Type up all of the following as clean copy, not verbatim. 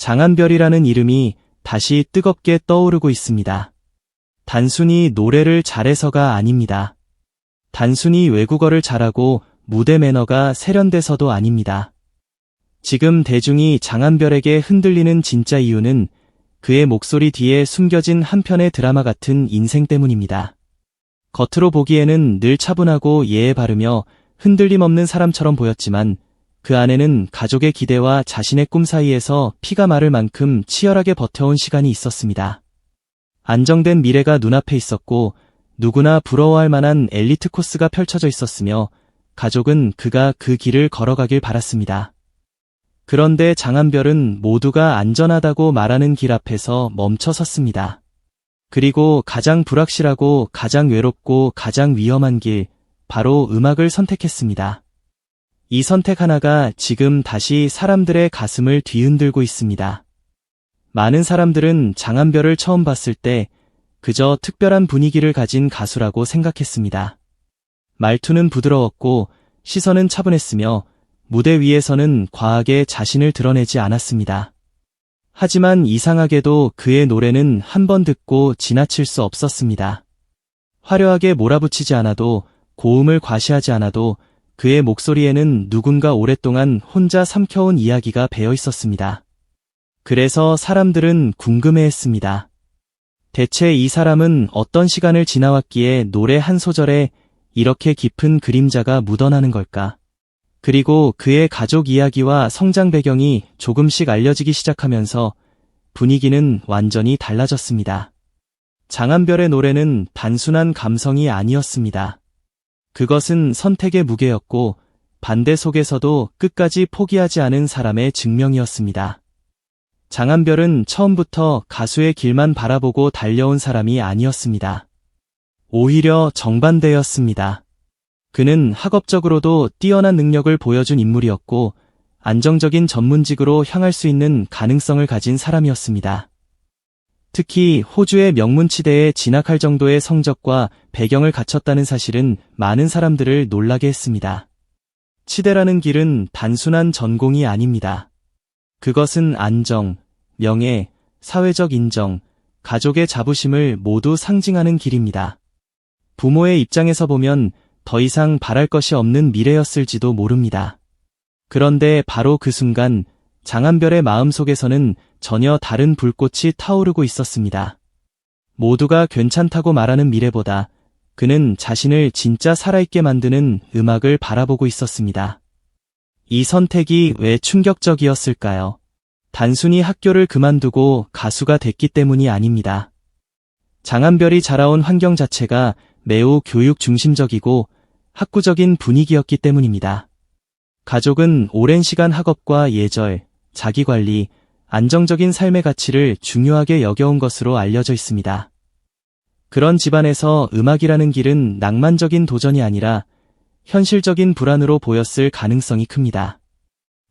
장한별이라는 이름이 다시 뜨겁게 떠오르고 있습니다. 단순히 노래를 잘해서가 아닙니다. 단순히 외국어를 잘하고 무대 매너가 세련돼서도 아닙니다. 지금 대중이 장한별에게 흔들리는 진짜 이유는 그의 목소리 뒤에 숨겨진 한편의 드라마 같은 인생 때문입니다. 겉으로 보기에는 늘 차분하고 예의 바르며 흔들림 없는 사람처럼 보였지만 그 안에는 가족의 기대와 자신의 꿈 사이에서 피가 마를 만큼 치열하게 버텨온 시간이 있었습니다. 안정된 미래가 눈앞에 있었고 누구나 부러워할 만한 엘리트 코스가 펼쳐져 있었으며 가족은 그가 그 길을 걸어가길 바랐습니다. 그런데 장한별은 모두가 안전하다고 말하는 길 앞에서 멈춰 섰습니다. 그리고 가장 불확실하고 가장 외롭고 가장 위험한 길, 바로 음악을 선택했습니다. 이 선택 하나가 지금 다시 사람들의 가슴을 뒤흔들고 있습니다. 많은 사람들은 장한별을 처음 봤을 때 그저 특별한 분위기를 가진 가수라고 생각했습니다. 말투는 부드러웠고 시선은 차분했으며 무대 위에서는 과하게 자신을 드러내지 않았습니다. 하지만 이상하게도 그의 노래는 한 번 듣고 지나칠 수 없었습니다. 화려하게 몰아붙이지 않아도 고음을 과시하지 않아도 그의 목소리에는 누군가 오랫동안 혼자 삼켜온 이야기가 배어 있었습니다. 그래서 사람들은 궁금해했습니다. 대체 이 사람은 어떤 시간을 지나왔기에 노래 한 소절에 이렇게 깊은 그림자가 묻어나는 걸까? 그리고 그의 가족 이야기와 성장 배경이 조금씩 알려지기 시작하면서 분위기는 완전히 달라졌습니다. 장한별의 노래는 단순한 감성이 아니었습니다. 그것은 선택의 무게였고 반대 속에서도 끝까지 포기하지 않은 사람의 증명이었습니다. 장한별은 처음부터 가수의 길만 바라보고 달려온 사람이 아니었습니다. 오히려 정반대였습니다. 그는 학업적으로도 뛰어난 능력을 보여준 인물이었고 안정적인 전문직으로 향할 수 있는 가능성을 가진 사람이었습니다. 특히 호주의 명문치대에 진학할 정도의 성적과 배경을 갖췄다는 사실은 많은 사람들을 놀라게 했습니다. 치대라는 길은 단순한 전공이 아닙니다. 그것은 안정, 명예, 사회적 인정, 가족의 자부심을 모두 상징하는 길입니다. 부모의 입장에서 보면 더 이상 바랄 것이 없는 미래였을지도 모릅니다. 그런데 바로 그 순간 장한별의 마음속에서는 전혀 다른 불꽃이 타오르고 있었습니다. 모두가 괜찮다고 말하는 미래보다 그는 자신을 진짜 살아있게 만드는 음악을 바라보고 있었습니다. 이 선택이 왜 충격적이었을까요? 단순히 학교를 그만두고 가수가 됐기 때문이 아닙니다. 장한별이 자라온 환경 자체가 매우 교육 중심적이고 학구적인 분위기였기 때문입니다. 가족은 오랜 시간 학업과 예절, 자기관리, 안정적인 삶의 가치를 중요하게 여겨온 것으로 알려져 있습니다. 그런 집안에서 음악이라는 길은 낭만적인 도전이 아니라 현실적인 불안으로 보였을 가능성이 큽니다.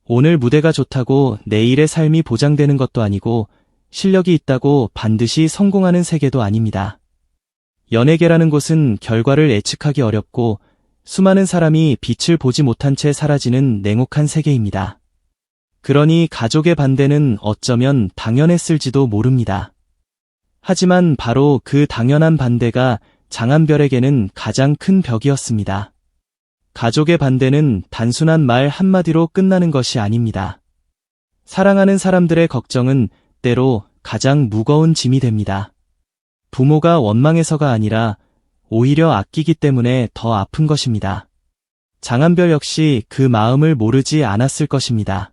오늘 무대가 좋다고 내일의 삶이 보장되는 것도 아니고 실력이 있다고 반드시 성공하는 세계도 아닙니다. 연예계라는 곳은 결과를 예측하기 어렵고 수많은 사람이 빛을 보지 못한 채 사라지는 냉혹한 세계입니다. 그러니 가족의 반대는 어쩌면 당연했을지도 모릅니다. 하지만 바로 그 당연한 반대가 장한별에게는 가장 큰 벽이었습니다. 가족의 반대는 단순한 말 한마디로 끝나는 것이 아닙니다. 사랑하는 사람들의 걱정은 때로 가장 무거운 짐이 됩니다. 부모가 원망해서가 아니라 오히려 아끼기 때문에 더 아픈 것입니다. 장한별 역시 그 마음을 모르지 않았을 것입니다.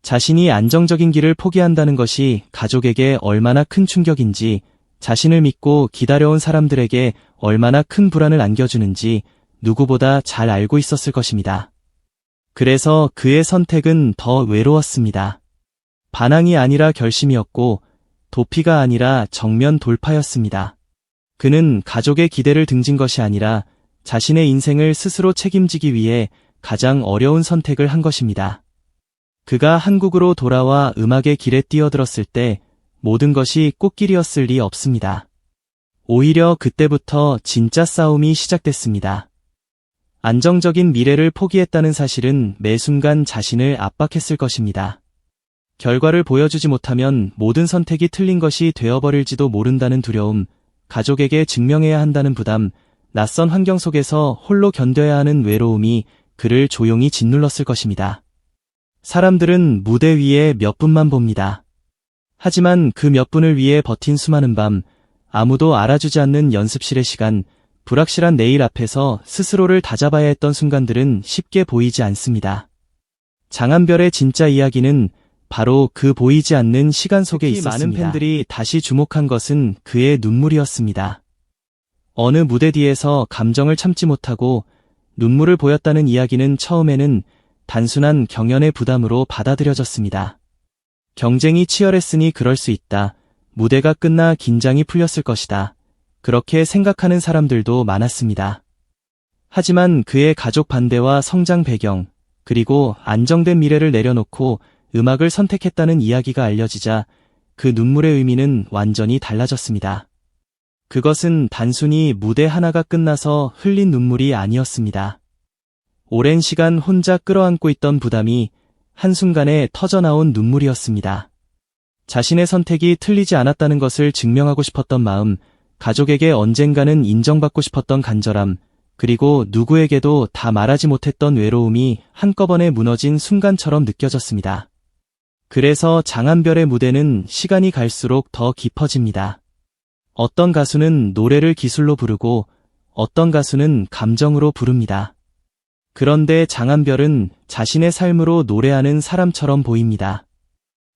자신이 안정적인 길을 포기한다는 것이 가족에게 얼마나 큰 충격인지, 자신을 믿고 기다려온 사람들에게 얼마나 큰 불안을 안겨주는지 누구보다 잘 알고 있었을 것입니다. 그래서 그의 선택은 더 외로웠습니다. 반항이 아니라 결심이었고 도피가 아니라 정면 돌파였습니다. 그는 가족의 기대를 등진 것이 아니라 자신의 인생을 스스로 책임지기 위해 가장 어려운 선택을 한 것입니다. 그가 한국으로 돌아와 음악의 길에 뛰어들었을 때 모든 것이 꽃길이었을 리 없습니다. 오히려 그때부터 진짜 싸움이 시작됐습니다. 안정적인 미래를 포기했다는 사실은 매 순간 자신을 압박했을 것입니다. 결과를 보여주지 못하면 모든 선택이 틀린 것이 되어버릴지도 모른다는 두려움, 가족에게 증명해야 한다는 부담, 낯선 환경 속에서 홀로 견뎌야 하는 외로움이 그를 조용히 짓눌렀을 것입니다. 사람들은 무대 위에 몇 분만 봅니다. 하지만 그 몇 분을 위해 버틴 수많은 밤, 아무도 알아주지 않는 연습실의 시간, 불확실한 내일 앞에서 스스로를 다잡아야 했던 순간들은 쉽게 보이지 않습니다. 장한별의 진짜 이야기는 바로 그 보이지 않는 시간 속에 있었습니다. 많은 팬들이 다시 주목한 것은 그의 눈물이었습니다. 어느 무대 뒤에서 감정을 참지 못하고 눈물을 보였다는 이야기는 처음에는 단순한 경연의 부담으로 받아들여졌습니다. 경쟁이 치열했으니 그럴 수 있다. 무대가 끝나 긴장이 풀렸을 것이다. 그렇게 생각하는 사람들도 많았습니다. 하지만 그의 가족 반대와 성장 배경, 그리고 안정된 미래를 내려놓고 음악을 선택했다는 이야기가 알려지자 그 눈물의 의미는 완전히 달라졌습니다. 그것은 단순히 무대 하나가 끝나서 흘린 눈물이 아니었습니다. 오랜 시간 혼자 끌어안고 있던 부담이 한순간에 터져나온 눈물이었습니다. 자신의 선택이 틀리지 않았다는 것을 증명하고 싶었던 마음, 가족에게 언젠가는 인정받고 싶었던 간절함, 그리고 누구에게도 다 말하지 못했던 외로움이 한꺼번에 무너진 순간처럼 느껴졌습니다. 그래서 장한별의 무대는 시간이 갈수록 더 깊어집니다. 어떤 가수는 노래를 기술로 부르고 어떤 가수는 감정으로 부릅니다. 그런데 장한별은 자신의 삶으로 노래하는 사람처럼 보입니다.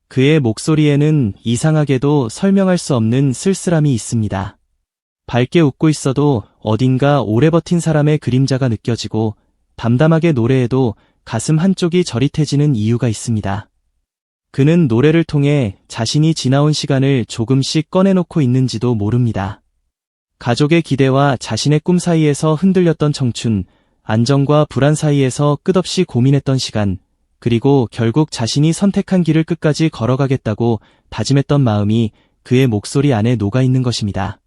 그의 목소리에는 이상하게도 설명할 수 없는 쓸쓸함이 있습니다. 밝게 웃고 있어도 어딘가 오래 버틴 사람의 그림자가 느껴지고 담담하게 노래해도 가슴 한쪽이 저릿해지는 이유가 있습니다. 그는 노래를 통해 자신이 지나온 시간을 조금씩 꺼내놓고 있는지도 모릅니다. 가족의 기대와 자신의 꿈 사이에서 흔들렸던 청춘, 안정과 불안 사이에서 끝없이 고민했던 시간, 그리고 결국 자신이 선택한 길을 끝까지 걸어가겠다고 다짐했던 마음이 그의 목소리 안에 녹아있는 것입니다.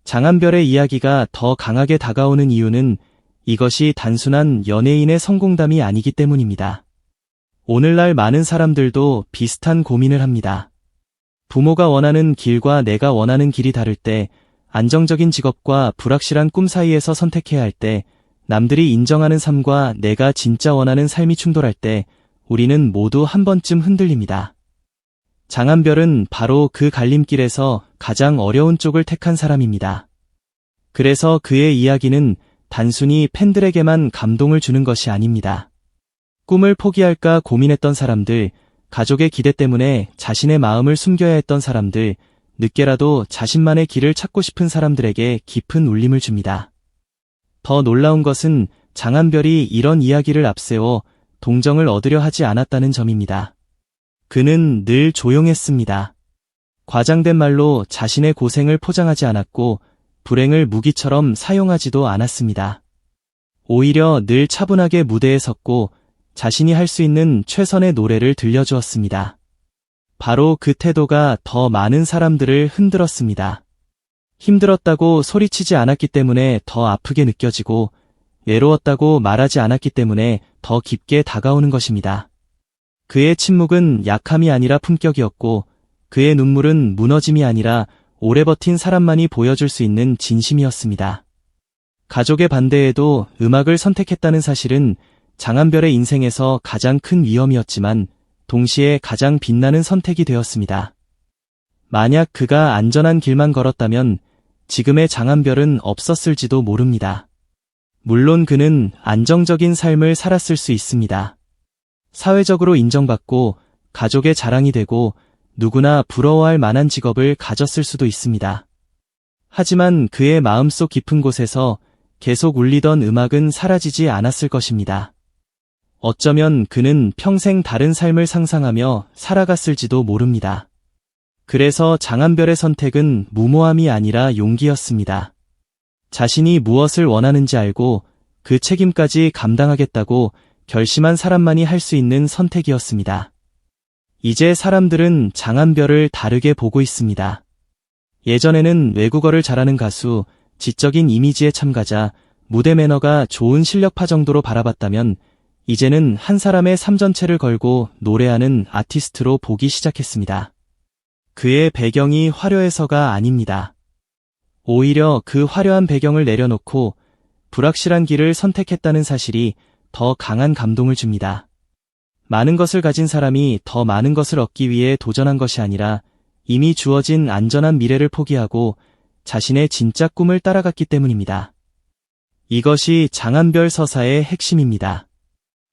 장한별의 이야기가 더 강하게 다가오는 이유는 이것이 단순한 연예인의 성공담이 아니기 때문입니다. 오늘날 많은 사람들도 비슷한 고민을 합니다. 부모가 원하는 길과 내가 원하는 길이 다를 때, 안정적인 직업과 불확실한 꿈 사이에서 선택해야 할 때, 남들이 인정하는 삶과 내가 진짜 원하는 삶이 충돌할 때, 우리는 모두 한 번쯤 흔들립니다. 장한별은 바로 그 갈림길에서 가장 어려운 쪽을 택한 사람입니다. 그래서 그의 이야기는 단순히 팬들에게만 감동을 주는 것이 아닙니다. 꿈을 포기할까 고민했던 사람들, 가족의 기대 때문에 자신의 마음을 숨겨야 했던 사람들, 늦게라도 자신만의 길을 찾고 싶은 사람들에게 깊은 울림을 줍니다. 더 놀라운 것은 장한별이 이런 이야기를 앞세워 동정을 얻으려 하지 않았다는 점입니다. 그는 늘 조용했습니다. 과장된 말로 자신의 고생을 포장하지 않았고 불행을 무기처럼 사용하지도 않았습니다. 오히려 늘 차분하게 무대에 섰고 자신이 할 수 있는 최선의 노래를 들려주었습니다. 바로 그 태도가 더 많은 사람들을 흔들었습니다. 힘들었다고 소리치지 않았기 때문에 더 아프게 느껴지고 외로웠다고 말하지 않았기 때문에 더 깊게 다가오는 것입니다. 그의 침묵은 약함이 아니라 품격이었고 그의 눈물은 무너짐이 아니라 오래 버틴 사람만이 보여줄 수 있는 진심이었습니다. 가족의 반대에도 음악을 선택했다는 사실은 장한별의 인생에서 가장 큰 위험이었지만 동시에 가장 빛나는 선택이 되었습니다. 만약 그가 안전한 길만 걸었다면 지금의 장한별은 없었을지도 모릅니다. 물론 그는 안정적인 삶을 살았을 수 있습니다. 사회적으로 인정받고 가족의 자랑이 되고 누구나 부러워할 만한 직업을 가졌을 수도 있습니다. 하지만 그의 마음속 깊은 곳에서 계속 울리던 음악은 사라지지 않았을 것입니다. 어쩌면 그는 평생 다른 삶을 상상하며 살아갔을지도 모릅니다. 그래서 장한별의 선택은 무모함이 아니라 용기였습니다. 자신이 무엇을 원하는지 알고 그 책임까지 감당하겠다고 결심한 사람만이 할 수 있는 선택이었습니다. 이제 사람들은 장한별을 다르게 보고 있습니다. 예전에는 외국어를 잘하는 가수, 지적인 이미지의 참가자, 무대 매너가 좋은 실력파 정도로 바라봤다면 이제는 한 사람의 삶 전체를 걸고 노래하는 아티스트로 보기 시작했습니다. 그의 배경이 화려해서가 아닙니다. 오히려 그 화려한 배경을 내려놓고 불확실한 길을 선택했다는 사실이 더 강한 감동을 줍니다. 많은 것을 가진 사람이 더 많은 것을 얻기 위해 도전한 것이 아니라 이미 주어진 안전한 미래를 포기하고 자신의 진짜 꿈을 따라갔기 때문입니다. 이것이 장한별 서사의 핵심입니다.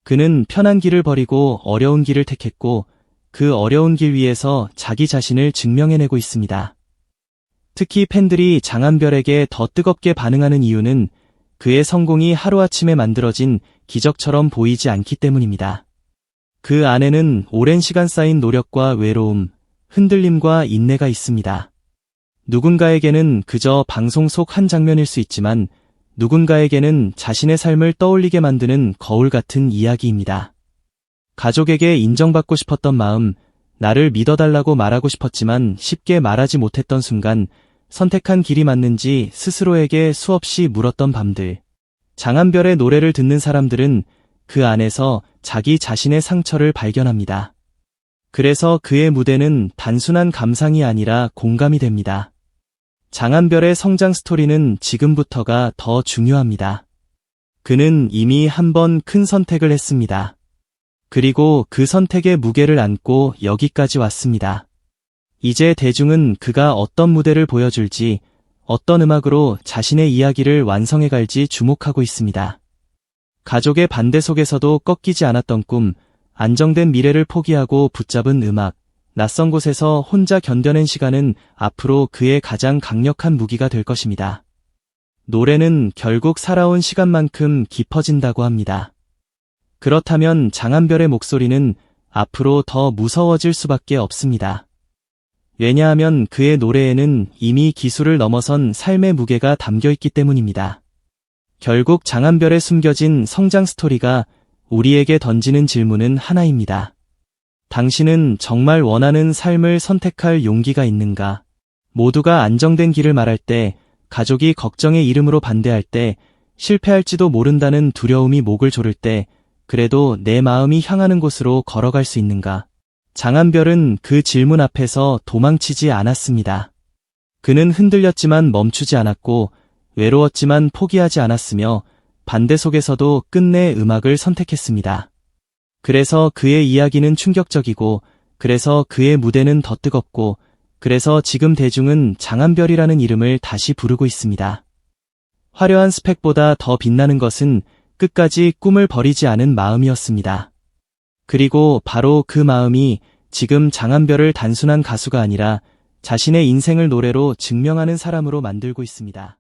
그는 편한 길을 버리고 어려운 길을 택했고 그 어려운 길 위에서 자기 자신을 증명해내고 있습니다. 특히 팬들이 장한별에게 더 뜨겁게 반응하는 이유는 그의 성공이 하루아침에 만들어진 기적처럼 보이지 않기 때문입니다. 그 안에는 오랜 시간 쌓인 노력과 외로움, 흔들림과 인내가 있습니다. 누군가에게는 그저 방송 속 한 장면일 수 있지만 누군가에게는 자신의 삶을 떠올리게 만드는 거울 같은 이야기입니다. 가족에게 인정받고 싶었던 마음, 나를 믿어달라고 말하고 싶었지만 쉽게 말하지 못했던 순간, 선택한 길이 맞는지 스스로에게 수없이 물었던 밤들. 장한별의 노래를 듣는 사람들은 그 안에서 자기 자신의 상처를 발견합니다. 그래서 그의 무대는 단순한 감상이 아니라 공감이 됩니다. 장한별의 성장 스토리는 지금부터가 더 중요합니다. 그는 이미 한 번 큰 선택을 했습니다. 그리고 그 선택의 무게를 안고 여기까지 왔습니다. 이제 대중은 그가 어떤 무대를 보여줄지, 어떤 음악으로 자신의 이야기를 완성해갈지 주목하고 있습니다. 가족의 반대 속에서도 꺾이지 않았던 꿈, 안정된 미래를 포기하고 붙잡은 음악, 낯선 곳에서 혼자 견뎌낸 시간은 앞으로 그의 가장 강력한 무기가 될 것입니다. 노래는 결국 살아온 시간만큼 깊어진다고 합니다. 그렇다면 장한별의 목소리는 앞으로 더 무서워질 수밖에 없습니다. 왜냐하면 그의 노래에는 이미 기술을 넘어선 삶의 무게가 담겨있기 때문입니다. 결국 장한별의 숨겨진 성장 스토리가 우리에게 던지는 질문은 하나입니다. 당신은 정말 원하는 삶을 선택할 용기가 있는가? 모두가 안정된 길을 말할 때, 가족이 걱정의 이름으로 반대할 때, 실패할지도 모른다는 두려움이 목을 조를 때, 그래도 내 마음이 향하는 곳으로 걸어갈 수 있는가? 장한별은 그 질문 앞에서 도망치지 않았습니다. 그는 흔들렸지만 멈추지 않았고, 외로웠지만 포기하지 않았으며, 반대 속에서도 끝내 음악을 선택했습니다. 그래서 그의 이야기는 충격적이고, 그래서 그의 무대는 더 뜨겁고, 그래서 지금 대중은 장한별이라는 이름을 다시 부르고 있습니다. 화려한 스펙보다 더 빛나는 것은 끝까지 꿈을 버리지 않은 마음이었습니다. 그리고 바로 그 마음이 지금 장한별을 단순한 가수가 아니라 자신의 인생을 노래로 증명하는 사람으로 만들고 있습니다.